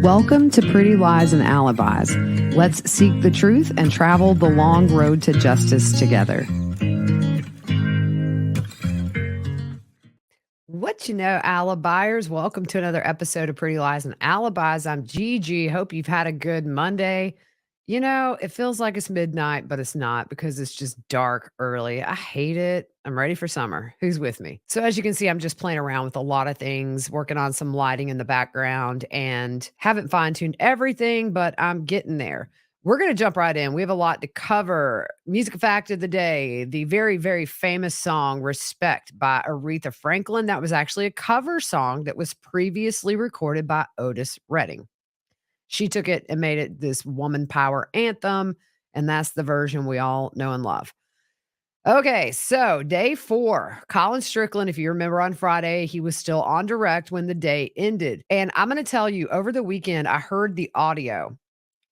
Welcome to Pretty Lies and Alibis. Let's seek the truth and travel the long road to justice together. What you know, Alibiers? Welcome to another episode of Pretty Lies and Alibis. I'm Gigi. Hope you've had a good Monday. You know, it feels like it's midnight, but it's not because it's just dark early. I hate it. I'm ready for summer. Who's with me? So as you can see, I'm just playing around with a lot of things, working on some lighting in the background and haven't fine-tuned everything, but I'm getting there. We're going to jump right in. We have a lot to cover. Music fact of the day, the very, very famous song Respect by Aretha Franklin. That was actually a cover song that was previously recorded by Otis Redding. She took it and made it this woman power anthem, and that's the version we all know and love. Okay, so day 4, Colin Strickland, if you remember on Friday, he was still on direct when the day ended. And I'm going to tell you, over the weekend, I heard the audio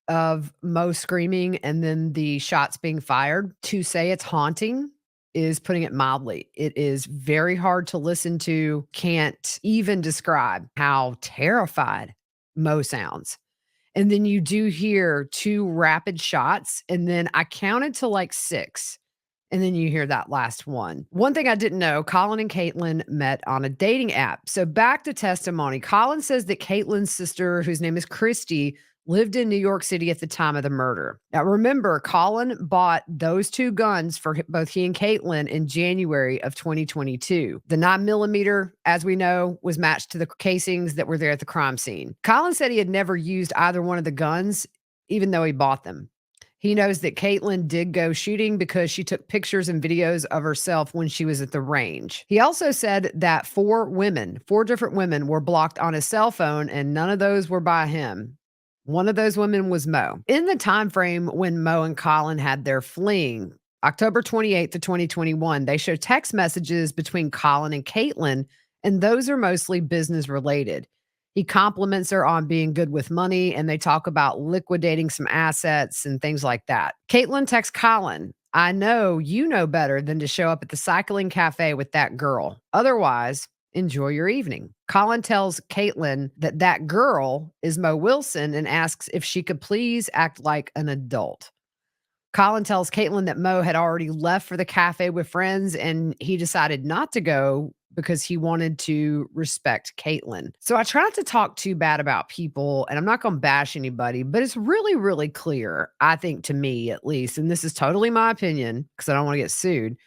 of Mo screaming and then the shots being fired. To say it's haunting is putting it mildly. It is very hard to listen to, can't even describe how terrified Mo sounds. And then you do hear 2 rapid shots, and then I counted to like 6. And then you hear that last one. One thing I didn't know, Colin and Caitlyn met on a dating app. So back to testimony. Colin says that Caitlyn's sister, whose name is Christy, lived in New York City at the time of the murder. Now, remember, Colin bought those 2 guns for both he and Caitlyn in January of 2022. The 9mm, as we know, was matched to the casings that were there at the crime scene. Colin said he had never used either one of the guns, even though he bought them. He knows that Caitlyn did go shooting because she took pictures and videos of herself when she was at the range. He also said that 4 different women were blocked on his cell phone, and none of those were by him. One of those women was Mo. In the time frame when Mo and Colin had their fling, October 28th of 2021, they show text messages between Colin and Caitlyn, and those are mostly business related. He compliments her on being good with money, and they talk about liquidating some assets and things like that. Caitlyn texts Colin, "I know you know better than to show up at the cycling cafe with that girl. Otherwise, enjoy your evening." Colin tells Caitlyn that that girl is Mo Wilson and asks if she could please act like an adult. Colin tells Caitlyn that Mo had already left for the cafe with friends and he decided not to go because he wanted to respect Caitlyn. So I try not to talk too bad about people, and I'm not going to bash anybody, but it's really, really clear, I think, to me at least, and this is totally my opinion because I don't want to get sued.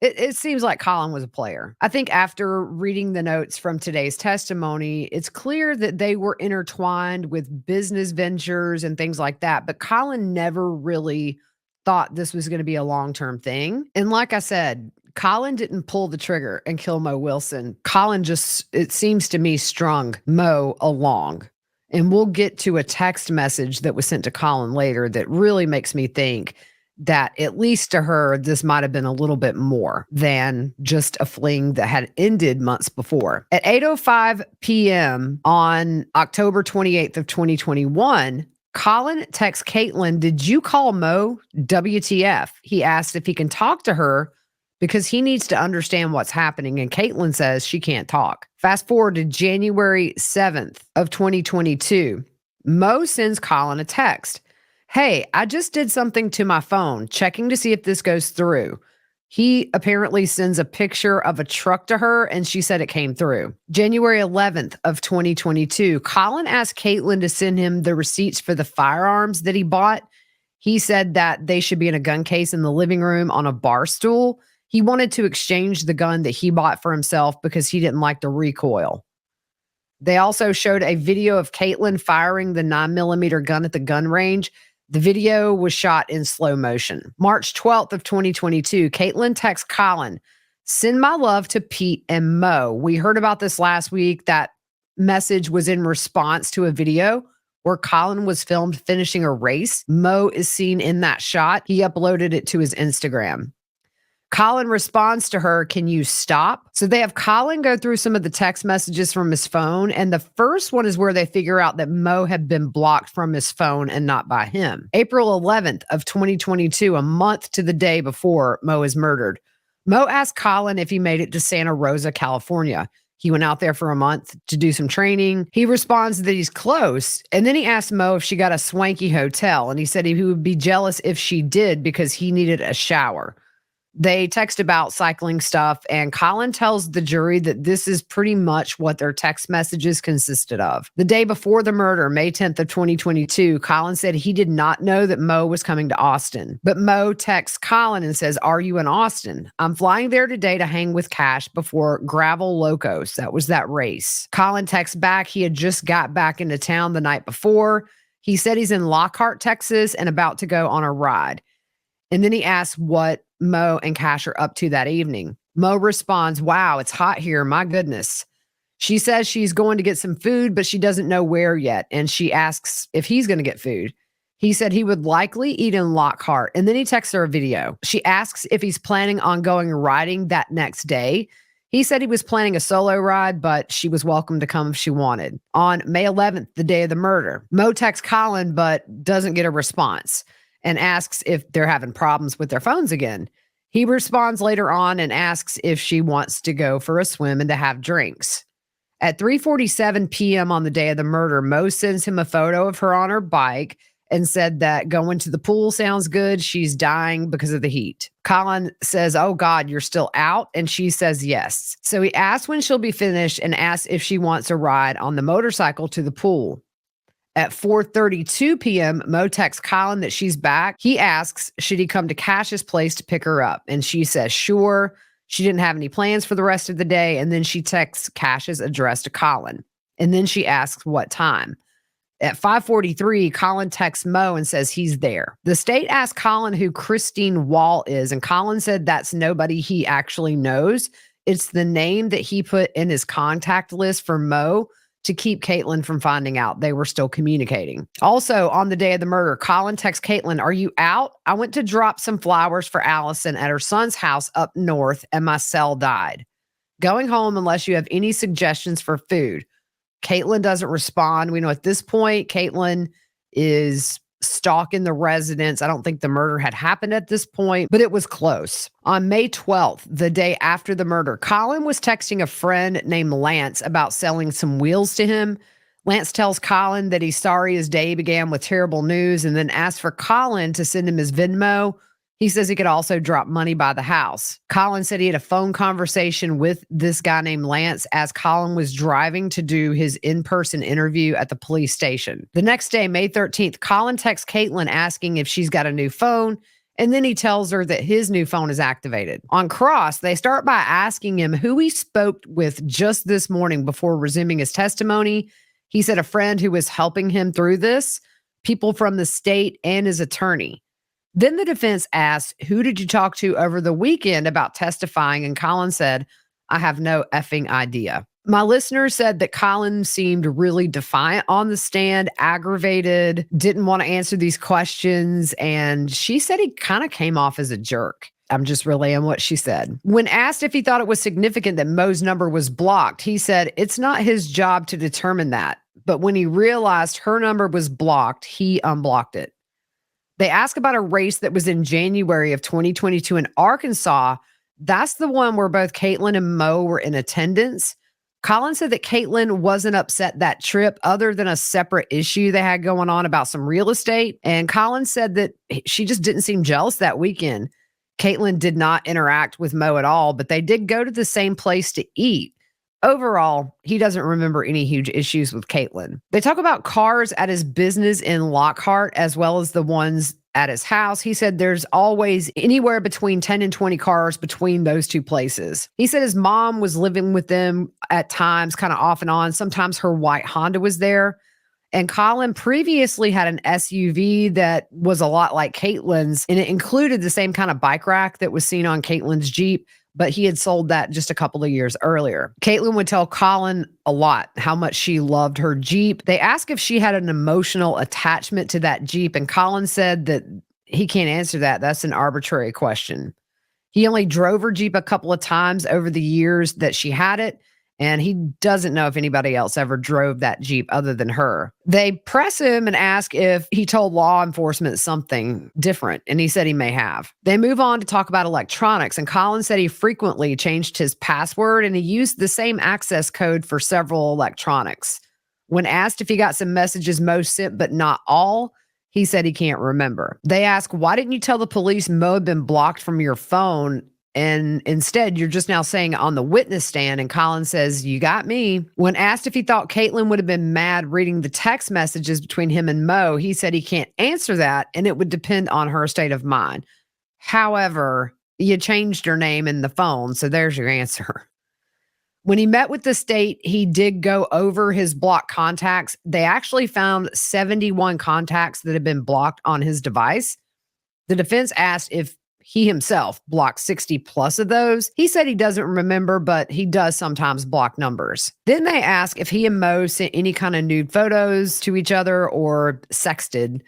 It seems like Colin was a player. I think after reading the notes from today's testimony, it's clear that they were intertwined with business ventures and things like that. But Colin never really thought this was going to be a long-term thing. And like I said, Colin didn't pull the trigger and kill Mo Wilson. Colin just, it seems to me, strung Mo along. And we'll get to a text message that was sent to Colin later that really makes me think that at least to her, this might have been a little bit more than just a fling that had ended months before. At 8:05 p.m. on October 28th of 2021, Colin texts Caitlyn, "Did you call Mo? WTF?" He asked if he can talk to her because he needs to understand what's happening. And Caitlyn says she can't talk. Fast forward to January 7th of 2022. Mo sends Colin a text. "Hey, I just did something to my phone, checking to see if this goes through." He apparently sends a picture of a truck to her, and she said it came through. January 11th of 2022, Colin asked Caitlyn to send him the receipts for the firearms that he bought. He said that they should be in a gun case in the living room on a bar stool. He wanted to exchange the gun that he bought for himself because he didn't like the recoil. They also showed a video of Caitlyn firing the 9mm gun at the gun range. The video was shot in slow motion. March 12th of 2022, Caitlyn texts Colin, "Send my love to Pete and Mo." We heard about this last week. That message was in response to a video where Colin was filmed finishing a race. Mo is seen in that shot. He uploaded it to his Instagram. Colin responds to her, "Can you stop?" So they have Colin go through some of the text messages from his phone. And the first one is where they figure out that Mo had been blocked from his phone and not by him. April 11th of 2022, a month to the day before Mo is murdered. Mo asked Colin if he made it to Santa Rosa, California. He went out there for a month to do some training. He responds that he's close. And then he asked Mo if she got a swanky hotel. And he said he would be jealous if she did because he needed a shower. They text about cycling stuff, and Colin tells the jury that this is pretty much what their text messages consisted of. The day before the murder, May 10th of 2022, Colin said he did not know that Mo was coming to Austin. But Mo texts Colin and says, "Are you in Austin? I'm flying there today to hang with Cash before Gravel Locos." That was that race. Colin texts back he had just got back into town the night before. He said he's in Lockhart, Texas, and about to go on a ride. And then he asks what Mo and Cash are up to that evening. Mo responds, "Wow, it's hot here. My goodness." She says she's going to get some food, but she doesn't know where yet. And she asks if he's going to get food. He said he would likely eat in Lockhart. And then he texts her a video. She asks if he's planning on going riding that next day. He said he was planning a solo ride, but she was welcome to come if she wanted. On May 11th, the day of the murder, Mo texts Colin, but doesn't get a response, and asks if they're having problems with their phones again. He responds later on and asks if she wants to go for a swim and to have drinks. At 3:47 p.m. on the day of the murder, Mo sends him a photo of her on her bike and said that going to the pool sounds good. She's dying because of the heat. Colin says, "Oh God, you're still out?" And she says yes. So he asks when she'll be finished and asks if she wants a ride on the motorcycle to the pool. At 4:32 p.m., Mo texts Colin that she's back. He asks, should he come to Cash's place to pick her up? And she says, sure. She didn't have any plans for the rest of the day. And then she texts Cash's address to Colin. And then she asks what time. At 5:43, Colin texts Mo and says he's there. The state asked Colin who Christine Wall is, and Colin said that's nobody he actually knows. It's the name that he put in his contact list for Mo to keep Caitlyn from finding out they were still communicating. Also, on the day of the murder, Colin texts Caitlyn, "Are you out? I went to drop some flowers for Allison at her son's house up north, and my cell died. Going home unless you have any suggestions for food." Caitlyn doesn't respond. We know at this point, Caitlyn is stalking the residence. I don't think the murder had happened at this point, but it was close. On May 12th, the day after the murder, Colin was texting a friend named Lance about selling some wheels to him. Lance tells Colin that he's sorry his day began with terrible news and then asks for Colin to send him his Venmo. He says he could also drop money by the house. Colin said he had a phone conversation with this guy named Lance as Colin was driving to do his in-person interview at the police station. The next day, May 13th, Colin texts Caitlyn asking if she's got a new phone, and then he tells her that his new phone is activated. On cross, they start by asking him who he spoke with just this morning before resuming his testimony. He said a friend who was helping him through this, people from the state, and his attorney. Then the defense asked, who did you talk to over the weekend about testifying? And Colin said, I have no effing idea. My listener said that Colin seemed really defiant on the stand, aggravated, didn't want to answer these questions. And she said he kind of came off as a jerk. I'm just relaying what she said. When asked if he thought it was significant that Mo's number was blocked, he said it's not his job to determine that. But when he realized her number was blocked, he unblocked it. They asked about a race that was in January of 2022 in Arkansas. That's the one where both Caitlyn and Mo were in attendance. Colin said that Caitlyn wasn't upset that trip other than a separate issue they had going on about some real estate. And Colin said that she just didn't seem jealous that weekend. Caitlyn did not interact with Mo at all, but they did go to the same place to eat. Overall, he doesn't remember any huge issues with Caitlyn. They talk about cars at his business in Lockhart as well as the ones at his house. He said there's always anywhere between 10 and 20 cars between those two places. He said his mom was living with them at times, kind of off and on. Sometimes her white Honda was there. And Colin previously had an SUV that was a lot like Caitlyn's, and it included the same kind of bike rack that was seen on Caitlyn's Jeep, but he had sold that just a couple of years earlier. Caitlyn would tell Colin a lot how much she loved her Jeep. They asked if she had an emotional attachment to that Jeep, and Colin said that he can't answer that. That's an arbitrary question. He only drove her Jeep a couple of times over the years that she had it, And he doesn't know if anybody else ever drove that Jeep other than her. They press him and ask if he told law enforcement something different, and he said he may have. They move on to talk about electronics, and Colin said he frequently changed his password and he used the same access code for several electronics. When asked if he got some messages Mo sent but not all, he said he can't remember. They ask, why didn't you tell the police Mo had been blocked from your phone? And instead, you're just now saying on the witness stand. And Colin says, you got me. When asked if he thought Caitlyn would have been mad reading the text messages between him and Mo, he said he can't answer that and it would depend on her state of mind. However, you changed your name in the phone, so there's your answer. When he met with the state, he did go over his blocked contacts. They actually found 71 contacts that had been blocked on his device. The defense asked if he himself blocked 60 plus of those. He said he doesn't remember, but he does sometimes block numbers. Then they ask if he and Mo sent any kind of nude photos to each other or sexted.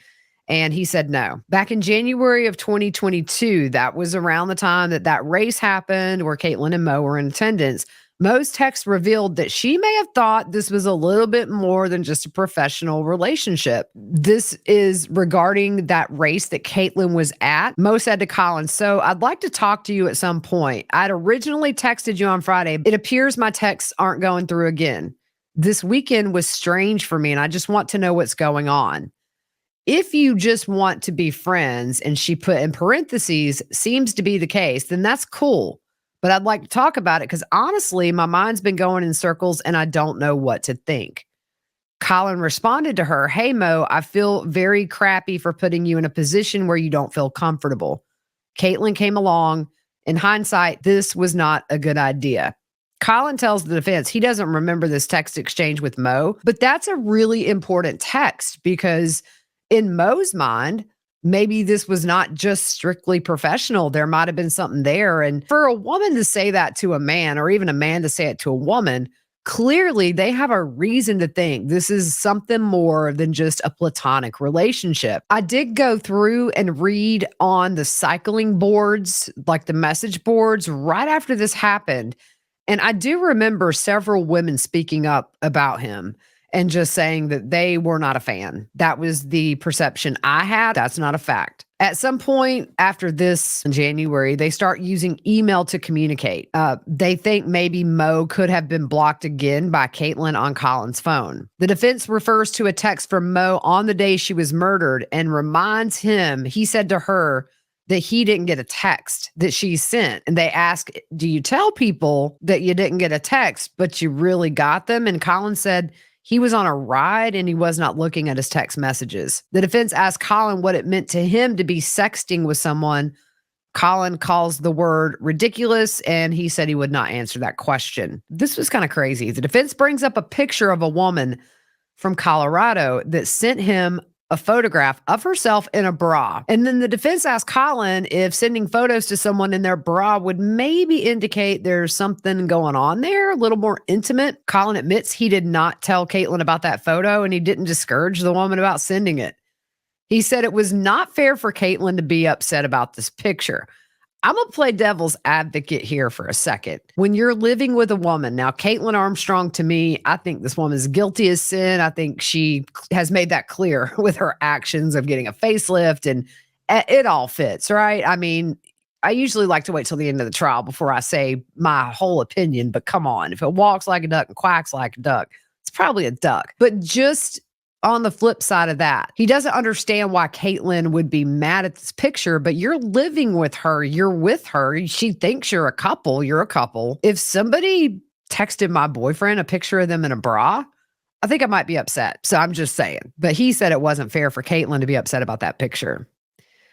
And he said no. Back in January of 2022, that was around the time that race happened where Caitlyn and Mo were in attendance. Mo's text revealed that she may have thought this was a little bit more than just a professional relationship. This is regarding that race that Caitlyn was at. Mo said to Colin, so I'd like to talk to you at some point. I'd originally texted you on Friday. It appears my texts aren't going through again. This weekend was strange for me and I just want to know what's going on. If you just want to be friends, and she put in parentheses, seems to be the case, then that's cool. But I'd like to talk about it because honestly, my mind's been going in circles and I don't know what to think. Colin responded to her, hey, Mo, I feel very crappy for putting you in a position where you don't feel comfortable. Caitlyn came along. In hindsight, this was not a good idea. Colin tells the defense he doesn't remember this text exchange with Mo, but that's a really important text because in Mo's mind, maybe this was not just strictly professional. There might have been something there. And for a woman to say that to a man, or even a man to say it to a woman, clearly they have a reason to think this is something more than just a platonic relationship. I did go through and read on the cycling boards, like the message boards, right after this happened. And I do remember several women speaking up about him and just saying that they were not a fan. That was the perception I had. That's not a fact. At some point after this in January, they start using email to communicate. They think maybe Mo could have been blocked again by Caitlyn on Colin's phone. The defense refers to a text from Mo on the day she was murdered and reminds him, he said to her, that he didn't get a text that she sent. And they ask, do you tell people that you didn't get a text, but you really got them? And Colin said, he was on a ride and he was not looking at his text messages. The defense asked Colin what it meant to him to be sexting with someone. Colin calls the word ridiculous and he said he would not answer that question. This was kind of crazy. The defense brings up a picture of a woman from Colorado that sent him a photograph of herself in a bra. And then the defense asked Colin if sending photos to someone in their bra would maybe indicate there's something going on there, a little more intimate. Colin admits he did not tell Caitlyn about that photo and he didn't discourage the woman about sending it. He said it was not fair for Caitlyn to be upset about this picture. I'm going to play devil's advocate here for a second. When you're living with a woman, now Caitlyn Armstrong, to me, I think this woman is guilty as sin. I think she has made that clear with her actions of getting a facelift and it all fits, right? I mean, I usually like to wait till the end of the trial before I say my whole opinion, but come on, if it walks like a duck and quacks like a duck, it's probably a duck. But just on the flip side of that, he doesn't understand why Caitlyn would be mad at this picture, but you're living with her. You're with her. She thinks you're a couple. You're a couple. If somebody texted my boyfriend a picture of them in a bra, I think I might be upset. So I'm just saying. But he said it wasn't fair for Caitlyn to be upset about that picture.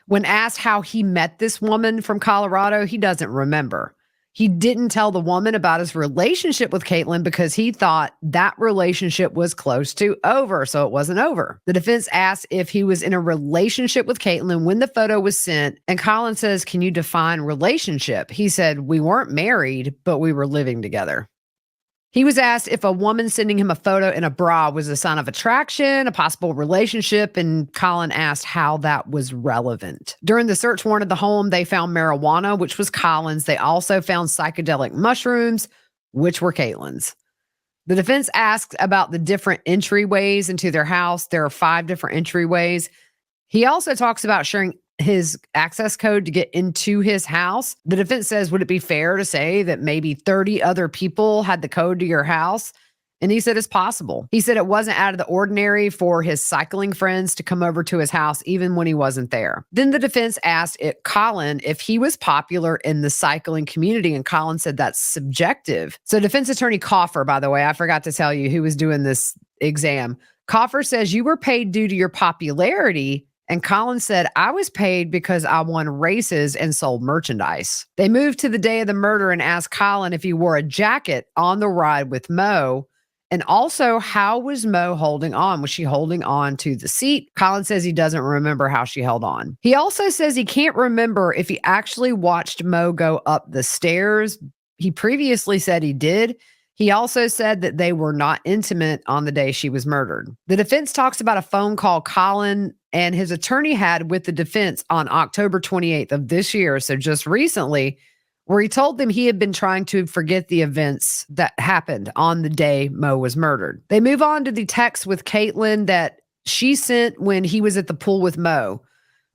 When asked how he met this woman from Colorado, he doesn't remember. He didn't tell the woman about his relationship with Caitlyn because he thought that relationship was close to over, so it wasn't over. The defense asked if he was in a relationship with Caitlyn when the photo was sent, and Colin says, can you define relationship? He said, we weren't married, but we were living together. He was asked if a woman sending him a photo in a bra was a sign of attraction, a possible relationship, and Colin asked how that was relevant. During the search warrant of the home, they found marijuana, which was Colin's. They also found psychedelic mushrooms, which were Caitlyn's. The defense asks about the different entryways into their house. There are 5 different entryways. He also talks about sharing his access code to get into his house. The defense says, would it be fair to say that maybe 30 other people had the code to your house? And he said it's possible. He said it wasn't out of the ordinary for his cycling friends to come over to his house even when he wasn't there. Then the defense asked Colin if he was popular in the cycling community, and Colin said that's subjective. So defense attorney Coffer, by the way, I forgot to tell you who was doing this exam. Coffer says you were paid due to your popularity. And Colin said, I was paid because I won races and sold merchandise. They moved to the day of the murder and asked Colin if he wore a jacket on the ride with Mo. And also, how was Mo holding on? Was she holding on to the seat? Colin says he doesn't remember how she held on. He also says he can't remember if he actually watched Mo go up the stairs. He previously said he did. He also said that they were not intimate on the day she was murdered. The defense talks about a phone call Colin and his attorney had with the defense on October 28th of this year, so just recently, where he told them he had been trying to forget the events that happened on the day Mo was murdered. They move on to the text with Caitlyn that she sent when he was at the pool with Mo.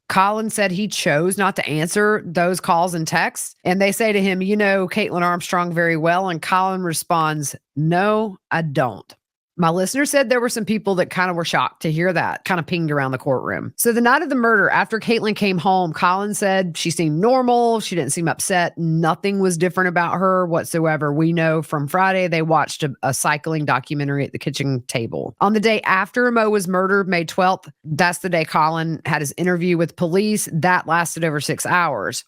Colin said he chose not to answer those calls and texts. And they say to him, you know Caitlin Armstrong very well. And Colin responds, no, I don't. My listener said there were some people that kind of were shocked to hear that, kind of pinged around the courtroom. So the night of the murder, after Caitlyn came home, Colin said she seemed normal. She didn't seem upset. Nothing was different about her whatsoever. We know from Friday they watched a cycling documentary at the kitchen table. On the day after Mo was murdered, May 12th, that's the day Colin had his interview with police. That lasted over 6 hours.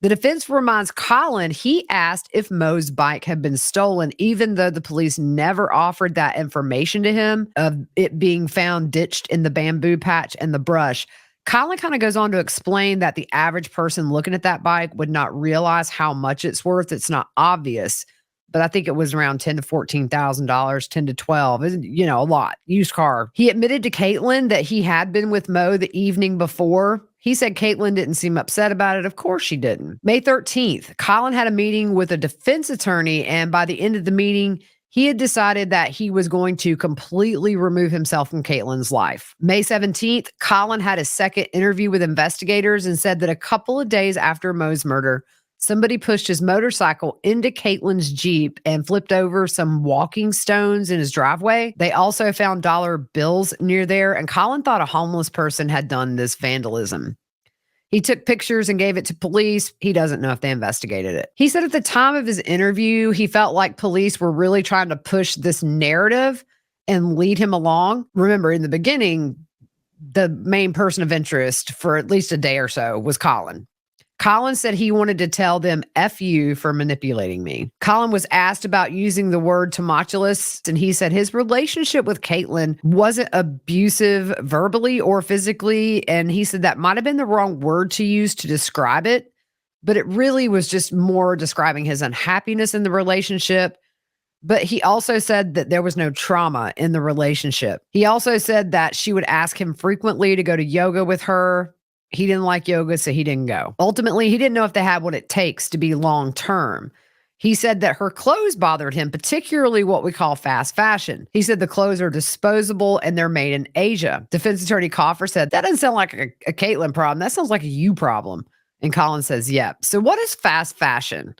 The defense reminds Colin he asked if Mo's bike had been stolen, even though the police never offered that information to him of it being found ditched in the bamboo patch and the brush. Colin kind of goes on to explain that the average person looking at that bike would not realize how much it's worth. It's not obvious, but I think it was around $10,000 to $14,000, 10 to 12, a lot. Used car. He admitted to Caitlyn that he had been with Mo the evening before. He said Caitlyn didn't seem upset about it. Of course she didn't. May 13th, Colin had a meeting with a defense attorney, and by the end of the meeting, he had decided that he was going to completely remove himself from Caitlyn's life. May 17th, Colin had a second interview with investigators and said that a couple of days after Mo's murder, somebody pushed his motorcycle into Caitlyn's Jeep and flipped over some walking stones in his driveway. They also found dollar bills near there, and Colin thought a homeless person had done this vandalism. He took pictures and gave it to police. He doesn't know if they investigated it. He said at the time of his interview, he felt like police were really trying to push this narrative and lead him along. Remember, in the beginning, the main person of interest for at least a day or so was Colin. Colin said he wanted to tell them F you for manipulating me. Colin was asked about using the word tumultuous, and he said his relationship with Caitlyn wasn't abusive verbally or physically, and he said that might have been the wrong word to use to describe it, but it really was just more describing his unhappiness in the relationship. But he also said that there was no trauma in the relationship. He also said that she would ask him frequently to go to yoga with her. He didn't like yoga, so he didn't go. Ultimately, he didn't know if they had what it takes to be long-term. He said that her clothes bothered him, particularly what we call fast fashion. He said the clothes are disposable and they're made in Asia. Defense attorney Coffer said, that doesn't sound like a Caitlyn problem. That sounds like a you problem. And Colin says, yeah. So what is fast fashion?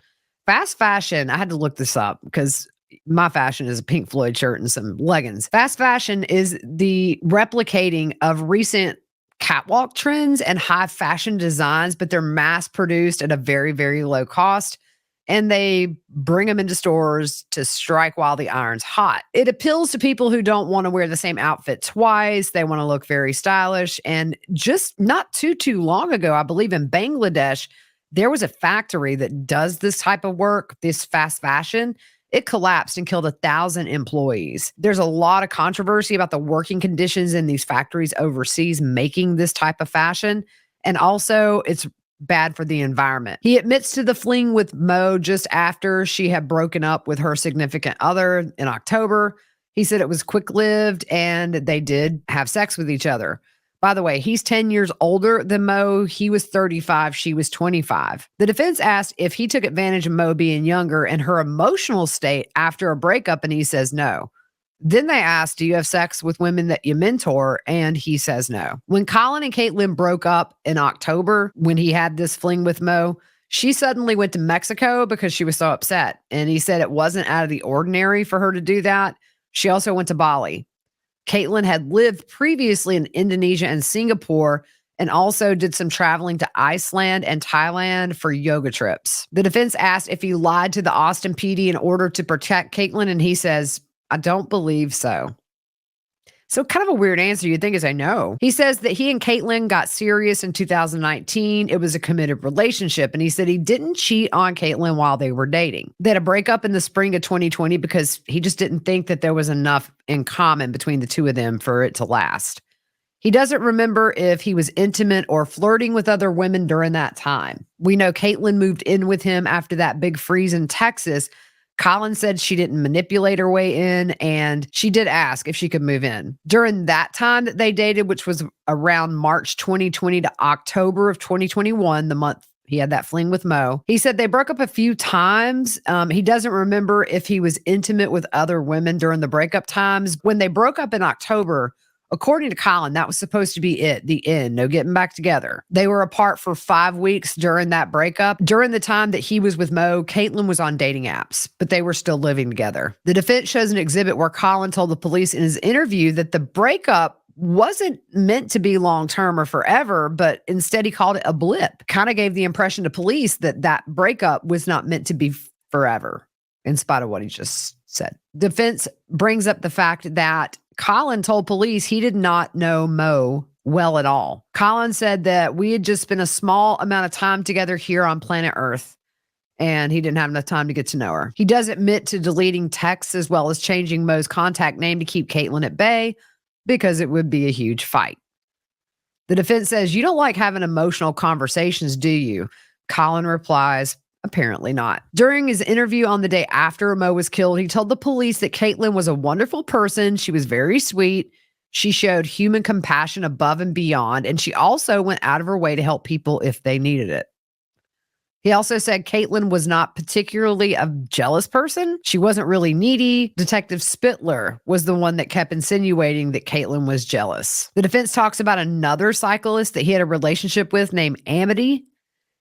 Fast fashion, I had to look this up because my fashion is a Pink Floyd shirt and some leggings. Fast fashion is the replicating of recent catwalk trends and high fashion designs, but they're mass produced at a very, very low cost. And they bring them into stores to strike while the iron's hot. It appeals to people who don't want to wear the same outfit twice. They want to look very stylish. And just not too long ago, I believe in Bangladesh, there was a factory that does this type of work, this fast fashion. It collapsed and killed 1,000 employees. There's a lot of controversy about the working conditions in these factories overseas making this type of fashion. And also, it's bad for the environment. He admits to the fling with Mo just after she had broken up with her significant other in October. He said it was quick-lived and they did have sex with each other. By the way, he's 10 years older than Mo. He was 35. She was 25. The defense asked if he took advantage of Mo being younger and her emotional state after a breakup, and he says no. Then they asked, do you have sex with women that you mentor? And he says no. When Colin and Caitlyn broke up in October, when he had this fling with Mo, she suddenly went to Mexico because she was so upset. And he said it wasn't out of the ordinary for her to do that. She also went to Bali. Caitlyn had lived previously in Indonesia and Singapore and also did some traveling to Iceland and Thailand for yoga trips. The defense asked if he lied to the Austin PD in order to protect Caitlyn, and he says, I don't believe so. So kind of a weird answer. You'd think is I know. He says that he and Caitlyn got serious in 2019. It was a committed relationship. And he said he didn't cheat on Caitlyn while they were dating. They had a breakup in the spring of 2020 because he just didn't think that there was enough in common between the two of them for it to last. He doesn't remember if he was intimate or flirting with other women during that time. We know Caitlyn moved in with him after that big freeze in Texas. Colin said she didn't manipulate her way in, and she did ask if she could move in. During that time that they dated, which was around March 2020 to October of 2021, the month he had that fling with Mo, he said they broke up a few times. He doesn't remember if he was intimate with other women during the breakup times. When they broke up in October, according to Colin, that was supposed to be it, the end, no getting back together. They were apart for 5 weeks during that breakup. During the time that he was with Mo, Caitlyn was on dating apps, but they were still living together. The defense shows an exhibit where Colin told the police in his interview that the breakup wasn't meant to be long-term or forever, but instead he called it a blip. Kind of gave the impression to police that that breakup was not meant to be forever, in spite of what he just said. Defense brings up the fact that Colin told police he did not know Mo well at all. Colin said that we had just spent a small amount of time together here on planet Earth, and he didn't have enough time to get to know her. He does admit to deleting texts as well as changing Mo's contact name to keep Caitlyn at bay because it would be a huge fight. The defense says, you don't like having emotional conversations, do you? Colin replies, apparently not. During his interview on the day after Mo was killed, he told the police that Caitlyn was a wonderful person. She was very sweet. She showed human compassion above and beyond, and she also went out of her way to help people if they needed it. He also said Caitlyn was not particularly a jealous person. She wasn't really needy. Detective Spitler was the one that kept insinuating that Caitlyn was jealous. The defense talks about another cyclist that he had a relationship with named Amity.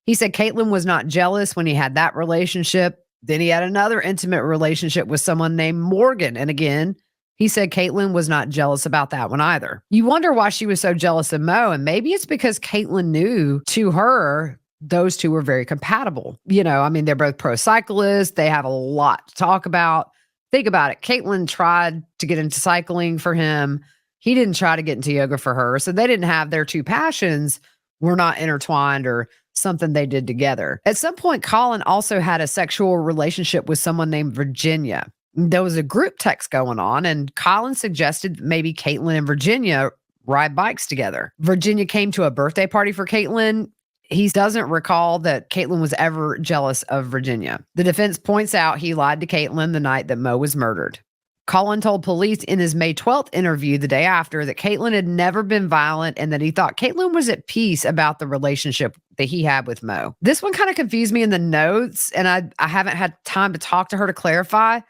He said Caitlyn was not jealous when he had that relationship. Then he had another intimate relationship with someone named Morgan. And again, he said Caitlyn was not jealous about that one either. You wonder why she was so jealous of Mo. And maybe it's because Caitlyn knew to her, those two were very compatible. You know, I mean, they're both pro cyclists. They have a lot to talk about. Think about it. Caitlyn tried to get into cycling for him. He didn't try to get into yoga for her. So they didn't have their two passions were not intertwined or something they did together. At some point, Colin also had a sexual relationship with someone named Virginia. There was a group text going on, and Colin suggested that maybe Caitlyn and Virginia ride bikes together. Virginia came to a birthday party for Caitlyn. He doesn't recall that Caitlyn was ever jealous of Virginia. The defense points out he lied to Caitlyn the night that Mo was murdered. Colin told police in his May 12th interview the day after that Caitlyn had never been violent and that he thought Caitlyn was at peace about the relationship that he had with Mo. This one kind of confused me in the notes, and I haven't had time to talk to her to clarify,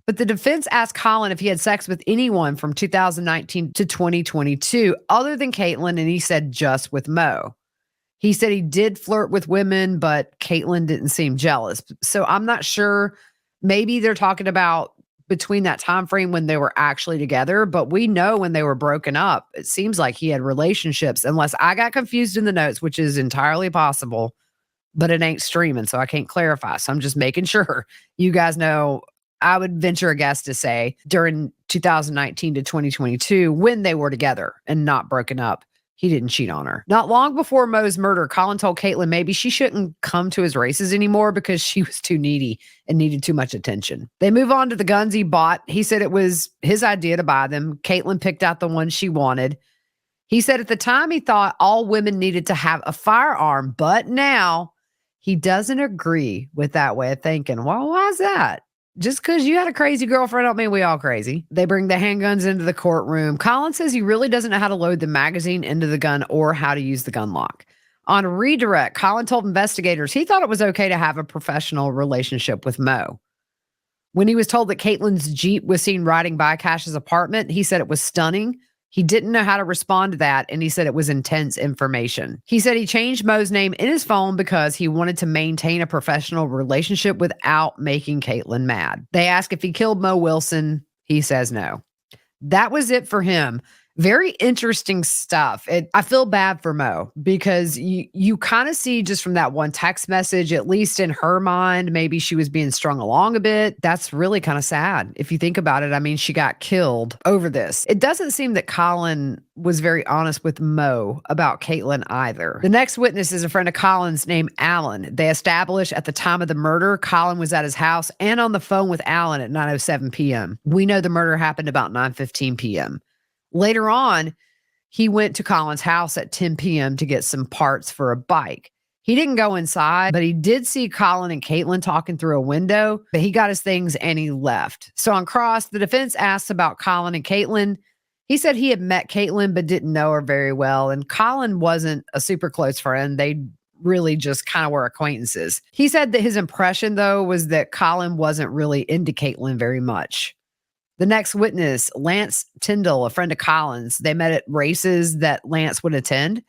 but the defense asked Colin if he had sex with anyone from 2019 to 2022 other than Caitlyn, and he said just with Mo. He said he did flirt with women, but Caitlyn didn't seem jealous. So I'm not sure. Maybe they're talking about between that time frame when they were actually together, but we know when they were broken up, it seems like he had relationships, unless I got confused in the notes, which is entirely possible, but it ain't streaming, so I can't clarify. So I'm just making sure you guys know. I would venture a guess to say during 2019 to 2022, when they were together and not broken up, he didn't cheat on her. Not long before Mo's murder, Colin told Caitlyn maybe she shouldn't come to his races anymore because she was too needy and needed too much attention. They move on to the guns he bought. He said it was his idea to buy them. Caitlyn picked out the one she wanted. He said at the time he thought all women needed to have a firearm, but now he doesn't agree with that way of thinking. Well, why is that? Just because you had a crazy girlfriend don't mean we all crazy. They bring the handguns into the courtroom. Colin says he really doesn't know how to load the magazine into the gun or how to use the gun lock. On redirect, Colin told investigators he thought it was okay to have a professional relationship with Mo. When he was told that Caitlyn's Jeep was seen riding by Cash's apartment, he said it was stunning. He didn't know how to respond to that, and he said it was intense information. He said he changed Mo's name in his phone because he wanted to maintain a professional relationship without making Caitlyn mad. They ask if he killed Mo Wilson. He says no. That was it for him. Very interesting stuff. I feel bad for Mo because you kind of see just from that one text message, at least in her mind, maybe she was being strung along a bit. That's really kind of sad. If you think about it, I mean, she got killed over this. It doesn't seem that Colin was very honest with Mo about Caitlyn either. The next witness is a friend of Colin's named Alan. They established at the time of the murder, Colin was at his house and on the phone with Alan at 9:07 p.m. We know the murder happened about 9:15 p.m. Later on, he went to Colin's house at 10 p.m. to get some parts for a bike. He didn't go inside, but he did see Colin and Caitlyn talking through a window, but he got his things and he left. So on cross, the defense asked about Colin and Caitlyn. He said he had met Caitlyn, but didn't know her very well. And Colin wasn't a super close friend. They really just kind of were acquaintances. He said that his impression, though, was that Colin wasn't really into Caitlyn very much. The next witness, Lance Tyndall, a friend of Colin's, they met at races that Lance would attend.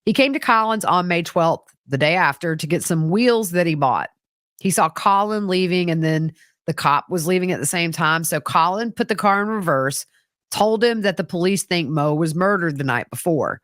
He came to Colin's on May 12th, the day after, to get some wheels that he bought. He saw Colin leaving and then the cop was leaving at the same time. So Colin put the car in reverse, told him that the police think Mo was murdered the night before.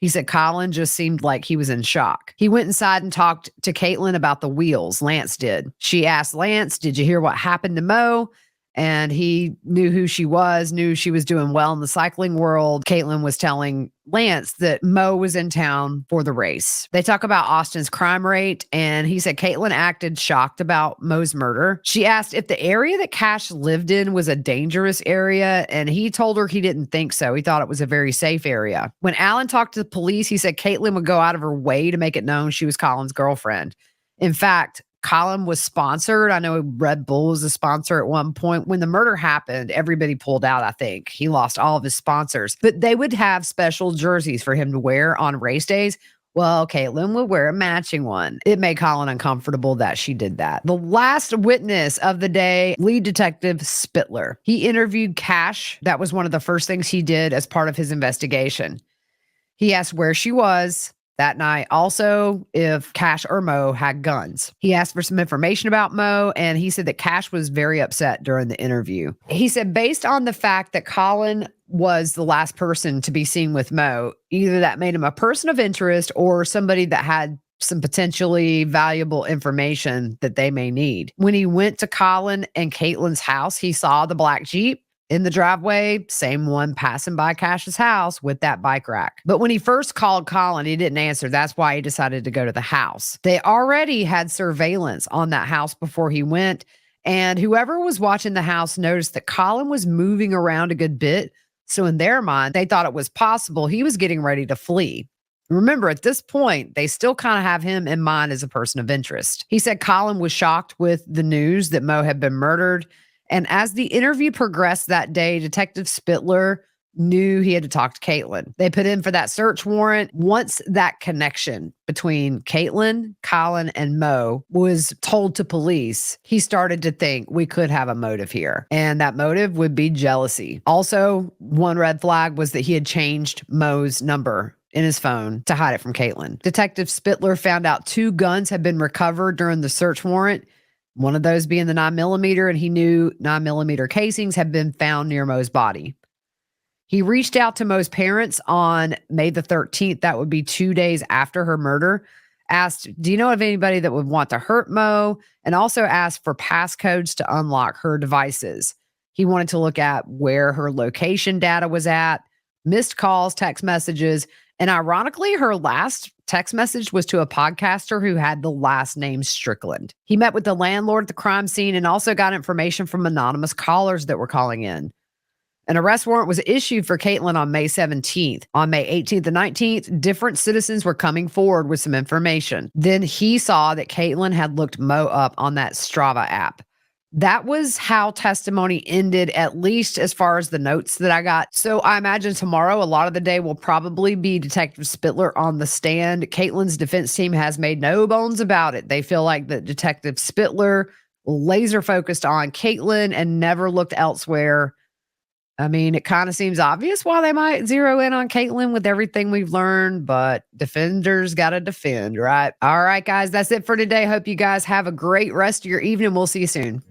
He said Colin just seemed like he was in shock. He went inside and talked to Caitlyn about the wheels. Lance did. She asked Lance, "Did you hear what happened to Mo?" And he knew who she was, knew she was doing well in the cycling world. Caitlyn was telling Lance that Mo was in town for the race. They talk about Austin's crime rate, and he said Caitlyn acted shocked about Mo's murder. She asked if the area that Cash lived in was a dangerous area, and he told her he didn't think so. He thought it was a very safe area. When Alan talked to the police, he said Caitlyn would go out of her way to make it known she was Colin's girlfriend. In fact, Colin was sponsored. I know Red Bull was a sponsor at one point. When the murder happened, everybody pulled out, I think. He lost all of his sponsors. But they would have special jerseys for him to wear on race days. Well, Caitlyn would wear a matching one. It made Colin uncomfortable that she did that. The last witness of the day, lead detective Spitler. He interviewed Cash. That was one of the first things he did as part of his investigation. He asked where she was that night. Also, if Cash or Mo had guns. He asked for some information about Mo, and he said that Cash was very upset during the interview. He said based on the fact that Colin was the last person to be seen with Mo, either that made him a person of interest or somebody that had some potentially valuable information that they may need. When he went to Colin and Caitlyn's house, he saw the black Jeep in the driveway, same one passing by Cash's house with that bike rack. But when he first called Colin, he didn't answer. That's why he decided to go to the house. They already had surveillance on that house before he went, and whoever was watching the house noticed that Colin was moving around a good bit. So in their mind, they thought it was possible he was getting ready to flee. Remember, at this point, they still kind of have him in mind as a person of interest. He said Colin was shocked with the news that Mo had been murdered. And as the interview progressed that day, Detective Spitler knew he had to talk to Caitlyn. They put in for that search warrant. Once that connection between Caitlyn, Colin, and Mo was told to police, he started to think we could have a motive here. And that motive would be jealousy. Also, one red flag was that he had changed Mo's number in his phone to hide it from Caitlyn. Detective Spitler found out 2 guns had been recovered during the search warrant. One of those being the 9mm, and he knew 9mm casings had been found near Mo's body. He reached out to Mo's parents on May the 13th. That would be 2 days after her murder. Asked, do you know of anybody that would want to hurt Mo? And also asked for passcodes to unlock her devices. He wanted to look at where her location data was at, missed calls, text messages, and ironically, her last text message was to a podcaster who had the last name Strickland. He met with the landlord at the crime scene and also got information from anonymous callers that were calling in. An arrest warrant was issued for Caitlyn on May 17th. On May 18th and 19th, different citizens were coming forward with some information. Then he saw that Caitlyn had looked Mo up on that Strava app. That was how testimony ended, at least as far as the notes that I got. So I imagine tomorrow, a lot of the day will probably be Detective Spitler on the stand. Caitlyn's defense team has made no bones about it. They feel like that Detective Spitler laser focused on Caitlyn and never looked elsewhere. I mean, it kind of seems obvious why they might zero in on Caitlyn with everything we've learned, but defenders got to defend, right? All right, guys, that's it for today. Hope you guys have a great rest of your evening. We'll see you soon.